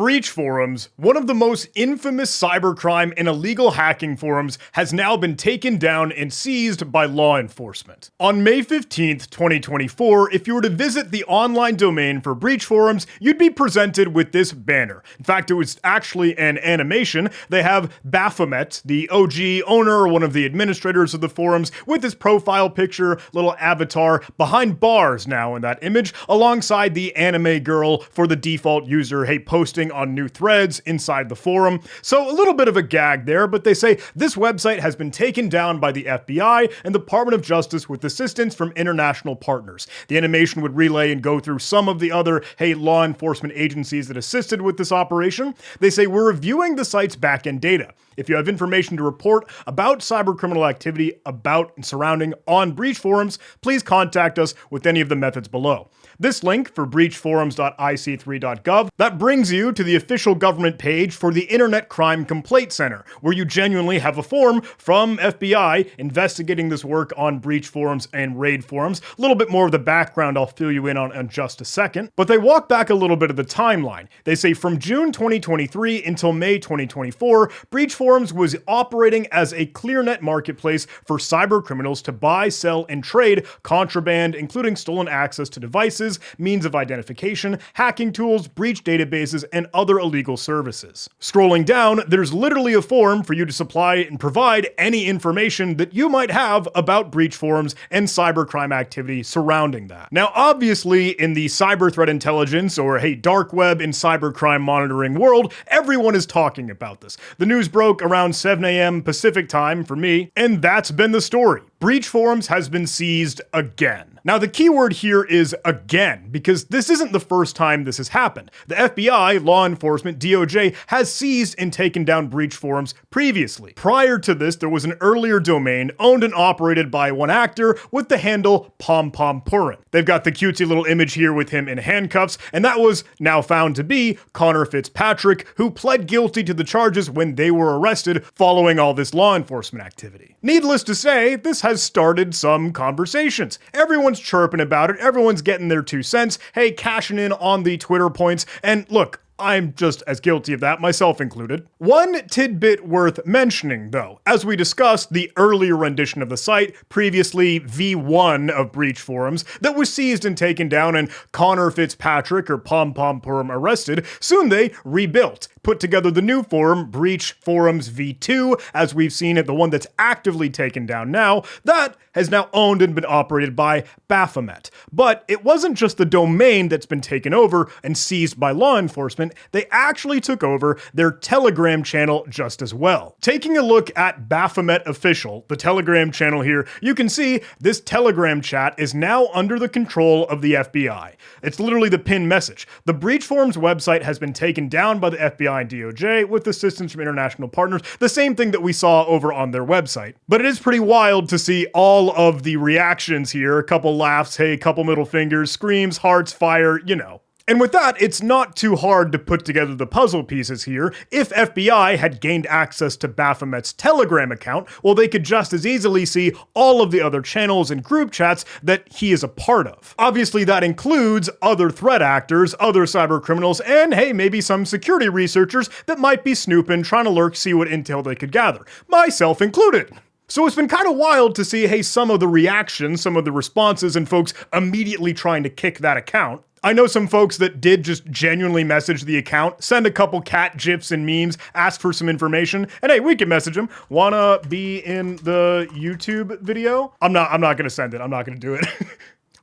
Breach forums, one of the most infamous cybercrime and illegal hacking forums, has now been taken down and seized by law enforcement. On May 15th, 2024, if you were to visit the online domain for Breach forums, you'd be presented with this banner. In fact, it was actually an animation. They have Baphomet, the OG owner or one of the administrators of the forums, with his profile picture, little avatar, behind bars now in that image, alongside the anime girl for the default user, hey, posting on new threads inside the forum. So a little bit of a gag there, but they say this website has been taken down by the FBI and the Department of Justice with assistance from international partners. The animation would relay and go through some of the other, hey, law enforcement agencies that assisted with this operation. They say, we're reviewing the site's backend data. If you have information to report about cybercriminal activity about and surrounding on Breach forums, please contact us with any of the methods below. This link for breachforums.ic3.gov, that brings you to the official government page for the Internet Crime Complaint Center, where you genuinely have a form from FBI investigating this work on Breach forums and Raid forums. A little bit more of the background I'll fill you in on in just a second, but they walk back a little bit of the timeline. They say from June 2023 until May 2024, Breach forums was operating as a ClearNet marketplace for cyber criminals to buy, sell, and trade contraband, including stolen access to devices, means of identification, hacking tools, breach databases, and other illegal services. Scrolling down, there's literally a form for you to supply and provide any information that you might have about Breach forums and cybercrime activity surrounding that. Now, obviously, in the cyber threat intelligence or, hey, dark web and cybercrime monitoring world, everyone is talking about this. The news broke around 7 a.m. Pacific time for me, and that's been the story. Breach forums has been seized again. Now, the key word here is again, because this isn't the first time this has happened. The FBI, law enforcement, DOJ, has seized and taken down Breach forums previously. Prior to this, there was an earlier domain owned and operated by one actor with the handle PomPomPurin. They've got the cutesy little image here with him in handcuffs, and that was now found to be Connor Fitzpatrick, who pled guilty to the charges when they were arrested following all this law enforcement activity. Needless to say, this has started some conversations. Everyone's chirping about it, everyone's getting their 2 cents, hey, cashing in on the Twitter points, and look, I'm just as guilty of that, myself included. One tidbit worth mentioning, though, as we discussed the earlier rendition of the site, previously V1 of Breach forums, that was seized and taken down and Connor Fitzpatrick or PomPomPurin arrested, soon they rebuilt, put together the new forum, Breach Forums V2, as we've seen it, the one that's actively taken down now, that has now owned and been operated by Baphomet. But it wasn't just the domain that's been taken over and seized by law enforcement, they actually took over their Telegram channel just as well. Taking a look at Baphomet Official, the Telegram channel here, you can see this Telegram chat is now under the control of the FBI. It's literally the pinned message. The Breach forums website has been taken down by the FBI and DOJ with assistance from international partners, the same thing that we saw over on their website. But it is pretty wild to see all of the reactions here, a couple laughs, hey, couple middle fingers, screams, hearts, fire, you know. And with that, it's not too hard to put together the puzzle pieces here. If FBI had gained access to Baphomet's Telegram account, well, they could just as easily see all of the other channels and group chats that he is a part of. Obviously, that includes other threat actors, other cyber criminals, and hey, maybe some security researchers that might be snooping, trying to lurk, see what intel they could gather. Myself included. So it's been kind of wild to see, hey, some of the reactions, some of the responses, and folks immediately trying to kick that account. I know some folks that did just genuinely message the account, send a couple cat gifs and memes, ask for some information, and hey, we can message them. Wanna be in the YouTube video? I'm not gonna send it. I'm not gonna do it.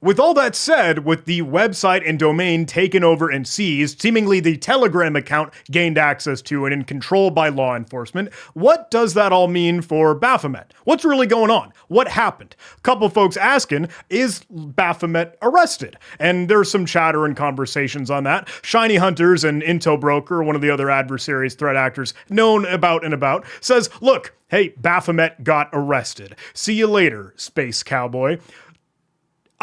With all that said, with the website and domain taken over and seized, seemingly the Telegram account gained access to and in control by law enforcement, what does that all mean for Baphomet? What's really going on? What happened? A couple folks asking, is Baphomet arrested? And there's some chatter and conversations on that. Shiny Hunters and Intel Broker, one of the other adversaries, threat actors known about and about, says, look, hey, Baphomet got arrested. See you later, Space Cowboy.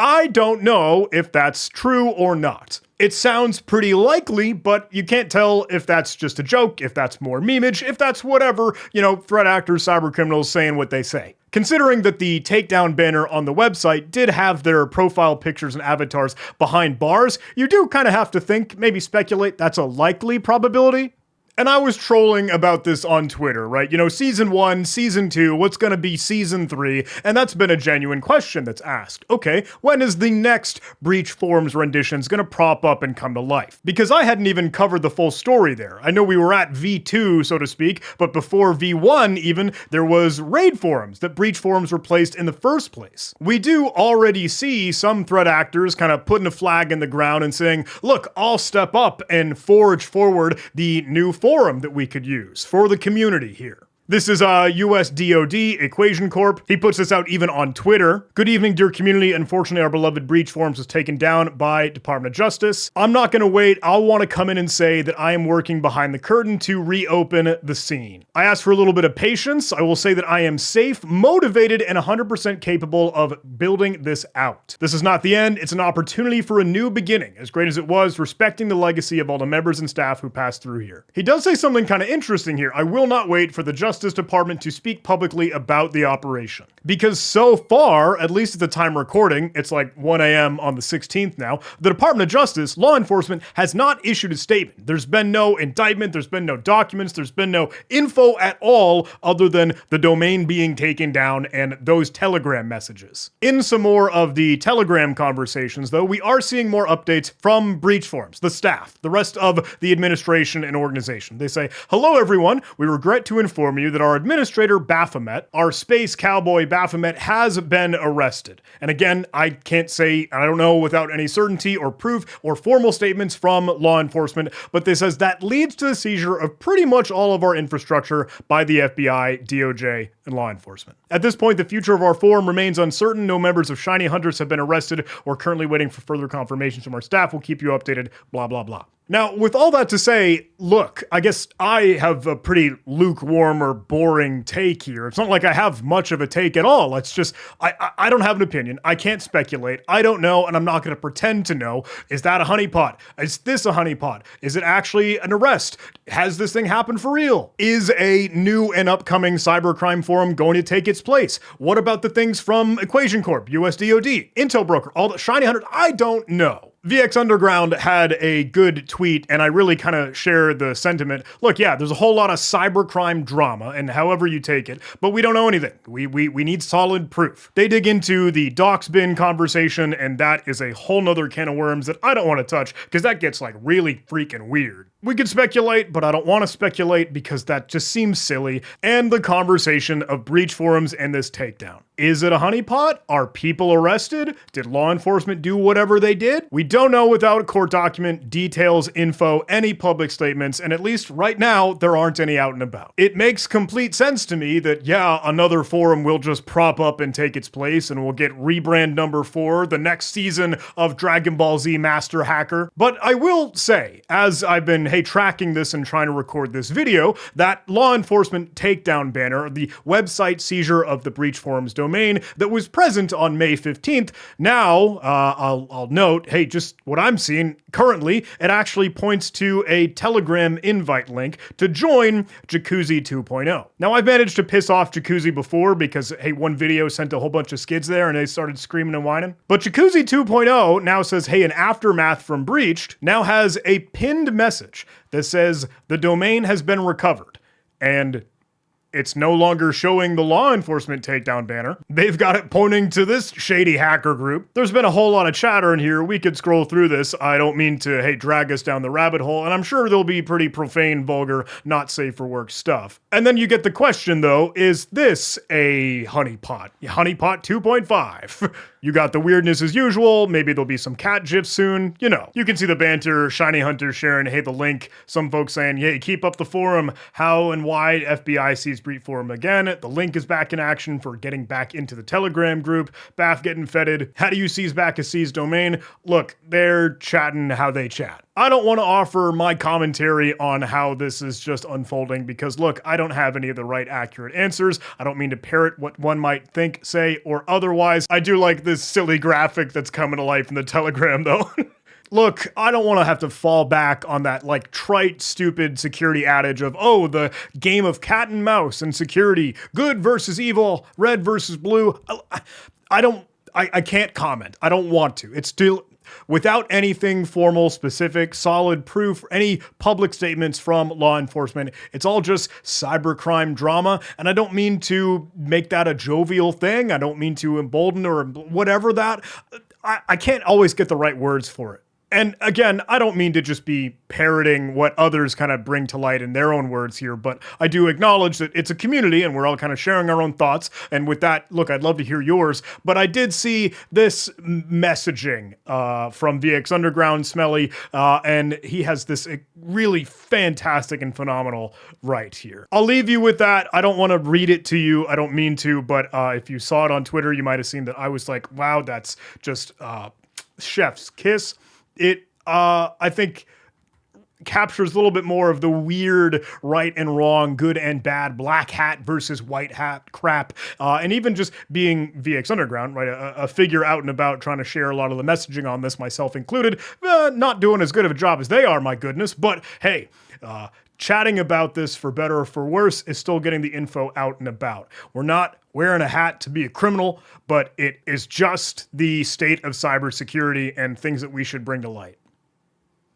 I don't know if that's true or not. It sounds pretty likely, but you can't tell if that's just a joke, if that's more memeage, if that's whatever, threat actors, cyber criminals saying what they say. Considering that the takedown banner on the website did have their profile pictures and avatars behind bars, you do kind of have to think, maybe speculate, that's a likely probability. And I was trolling about this on Twitter, right? Season 1, Season 2, what's gonna be Season 3? And that's been a genuine question that's asked. Okay, when is the next Breach Forums renditions gonna prop up and come to life? Because I hadn't even covered the full story there. I know we were at V2, so to speak, but before V1 even, there was raid forums that Breach Forums replaced in the first place. We do already see some threat actors kind of putting a flag in the ground and saying, look, I'll step up and forge forward the new forum that we could use for the community here. This is US DoD, Equation Corp. He puts this out even on Twitter. Good evening, dear community. Unfortunately, our beloved Breach Forums was taken down by Department of Justice. I'm not going to wait. I'll want to come in and say that I am working behind the curtain to reopen the scene. I ask for a little bit of patience. I will say that I am safe, motivated, and 100% capable of building this out. This is not the end. It's an opportunity for a new beginning, as great as it was, respecting the legacy of all the members and staff who passed through here. He does say something kind of interesting here. I will not wait for the Justice Department to speak publicly about the operation. Because so far, at least at the time recording, it's like 1 a.m. on the 16th now, the Department of Justice, law enforcement, has not issued a statement. There's been no indictment, there's been no documents, there's been no info at all other than the domain being taken down and those Telegram messages. In some more of the Telegram conversations, though, we are seeing more updates from Breach Forums, the staff, the rest of the administration and organization. They say, hello everyone, we regret to inform you that our administrator Baphomet, our space cowboy Baphomet, has been arrested. And again, I can't say, I don't know without any certainty or proof or formal statements from law enforcement, but this says that leads to the seizure of pretty much all of our infrastructure by the FBI, DOJ, and law enforcement. At this point, the future of our forum remains uncertain. No members of Shiny Hunters have been arrested or currently waiting for further confirmations from our staff. We'll keep you updated, blah, blah, blah. Now, with all that to say, look, I guess I have a pretty lukewarm or boring take here. It's not like I have much of a take at all. It's just, I don't have an opinion. I can't speculate. I don't know, and I'm not going to pretend to know. Is that a honeypot? Is this a honeypot? Is it actually an arrest? Has this thing happened for real? Is a new and upcoming cybercrime forum going to take its place? What about the things from Equation Corp, US DoD, Intel Broker, all the Shiny Hunter? I don't know. VX Underground had a good tweet, and I really kind of share the sentiment. Look, yeah, there's a whole lot of cybercrime drama, and however you take it, but we don't know anything. We need solid proof. They dig into the docs bin conversation, and that is a whole nother can of worms that I don't want to touch, because that gets like really freaking weird. We could speculate, but I don't want to speculate because that just seems silly. And the conversation of Breach Forums and this takedown. Is it a honeypot? Are people arrested? Did law enforcement do whatever they did? We don't know without a court document, details, info, any public statements, and at least right now, there aren't any out and about. It makes complete sense to me that, yeah, another forum will just prop up and take its place, and we'll get rebrand number 4, the next season of Dragon Ball Z Master Hacker. But I will say, as I've been, tracking this and trying to record this video, that law enforcement takedown banner, the website seizure of the Breach Forums domain that was present on May 15th, now, I'll note, hey, just what I'm seeing currently, it actually points to a Telegram invite link to join Jacuzzi 2.0. Now, I've managed to piss off Jacuzzi before because, hey, one video sent a whole bunch of skids there and they started screaming and whining. But Jacuzzi 2.0 now says, hey, an aftermath from Breached now has a pinned message that says the domain has been recovered. And it's no longer showing the law enforcement takedown banner. They've got it pointing to this shady hacker group. There's been a whole lot of chatter in here. We could scroll through this. I don't mean to, hey, drag us down the rabbit hole, and I'm sure there'll be pretty profane, vulgar, not safe for work stuff. And then you get the question, though, is this a honeypot? Honeypot 2.5. You got the weirdness as usual. Maybe there'll be some cat gifs soon. You know, you can see the banter, Shiny Hunter sharing, hey, the link. Some folks saying, hey, keep up the forum. How and why FBI sees Breach Forum again. The link is back in action for getting back into the Telegram group. Baff getting feted. How do you seize back a seized domain? Look, they're chatting how they chat. I don't want to offer my commentary on how this is just unfolding because, look, I don't have any of the right accurate answers. I don't mean to parrot what one might think, say, or otherwise. I do like this silly graphic that's coming to life in the Telegram, though. look, I don't want to have to fall back on that like trite, stupid security adage of, oh, the game of cat and mouse and security, good versus evil, red versus blue. I can't comment. I don't want to. It's still without anything formal, specific, solid proof, any public statements from law enforcement. It's all just cybercrime drama. And I don't mean to make that a jovial thing. I don't mean to embolden or whatever that. I can't always get the right words for it. And again, I don't mean to just be parroting what others kind of bring to light in their own words here, but I do acknowledge that it's a community and we're all kind of sharing our own thoughts. And with that, look, I'd love to hear yours, but I did see this messaging from VX Underground, Smelly, and he has this really fantastic and phenomenal right here. I'll leave you with that. I don't want to read it to you. I don't mean to, but if you saw it on Twitter, you might have seen that I was like, wow, that's just chef's kiss. It, I think, captures a little bit more of the weird right and wrong, good and bad, black hat versus white hat crap. And even just being VX Underground, right, a figure out and about trying to share a lot of the messaging on this, myself included, not doing as good of a job as they are, my goodness. But hey, chatting about this for better or for worse is still getting the info out and about. We're not wearing a hat to be a criminal, but it is just the state of cybersecurity and things that we should bring to light.